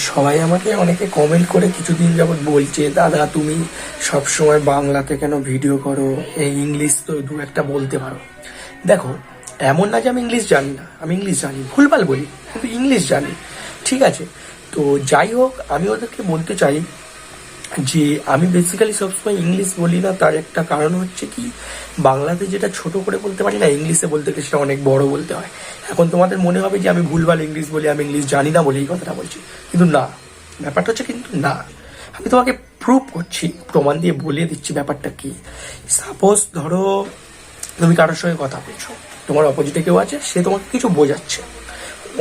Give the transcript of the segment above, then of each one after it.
সবাই আমাকে অনেকে কমেন্ট করে কিছুদিন যাবত বলছে, দাদা তুমি সবসময় বাংলাতে কেন ভিডিও করো, এই ইংলিশ তো দু একটা বলতে পারো। দেখো, এমন না যে আমি ইংলিশ জানি না, আমি ইংলিশ জানি, ভুলভাল বলি কিন্তু ইংলিশ জানি, ঠিক আছে। তো যাই হোক, আমি ওদেরকে বলতে চাই যে আমি বেসিক্যালি সবসময় ইংলিশ বলি না, তার একটা কারণ হচ্ছে কি, বাংলাতে যেটা ছোট করে বলতে পারি না, ইংলিশে বলতে গেলে সেটা অনেক বড় বলতে হয়। এখন তোমাদের মনে হবে যে আমি ভুলভাল ইংলিশ বলি, আমি ইংলিশ জানি না বলে এই কথাটা বলছি, কিন্তু না, ব্যাপারটা হচ্ছে কিন্তু না। আমি তোমাকে প্রুভ করছি, প্রমাণ দিয়ে বলে দিচ্ছি ব্যাপারটা কি। সাপোজ ধরো তুমি কারোর সঙ্গে কথা বলছো, তোমার অপোজিটে কেউ আছে, সে তোমাকে কিছু বোঝাচ্ছে,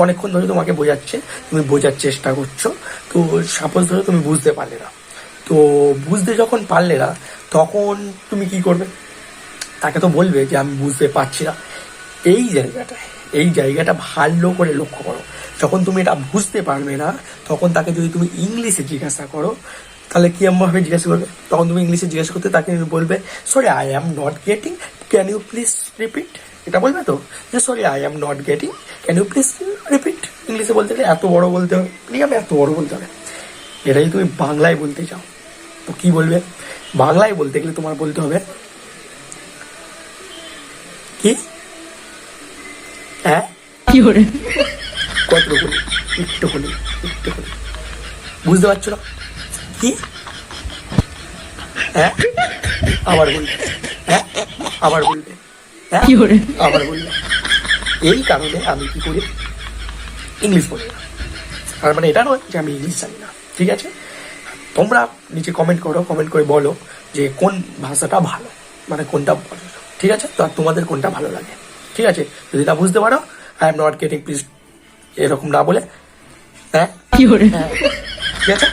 অনেকক্ষণ ধরে তোমাকে বোঝাচ্ছে, তুমি বোঝার চেষ্টা করছো। তো সাপোজ ধরো তুমি বুঝতে পারলে না, তো বুঝতে যখন পারলে না, তখন তুমি কি করবে? তাকে তো বলবে যে আমি বুঝতে পারছি না। এই জায়গাটা ভালো করে লক্ষ্য করো। যখন তুমি এটা বুঝতে পারবে না, তখন তাকে যদি তুমি ইংলিশে জিজ্ঞাসা করো, তাহলে কি ভাবে জিজ্ঞাসা করবে? তখন তুমি ইংলিশে জিজ্ঞাসা করতে তাকে বলবে, sorry I am not getting, can you please repeat. এটা বলবে তো, যে sorry I am not getting, can you please repeat. ইংলিশে বলতে গেলে এত বড় বলতে হবে, আমি এত বড় বলতে হবে। এটাই তুমি বাংলায় বলতে চাও, তো কি বলবে? বাংলায় বলতে গেলে তোমার বলতে হবে কি, হ্যাঁ কতটুকু, একটুখানি একটুখানি বুঝতে পারছো না কি? হ্যাঁ আবার বলবে, হ্যাঁ আবার বলবে, হ্যাঁ আবার বলবে। এই কারণে আমি কি করি, ইংলিশ বলি না। আর মানে এটা নয় যে আমি ইংলিশ জানি না, ঠিক আছে। তোমরা নিচে কমেন্ট করো, কমেন্ট করে বলো যে কোন ভাষাটা ভালো, মানে কোনটা ভালো, ঠিক আছে। তো আর তোমাদের কোনটা ভালো লাগে, ঠিক আছে। যদি না বুঝতে পারো, I am not getting please এরকম না বলে, হ্যাঁ হ্যাঁ, ঠিক আছে।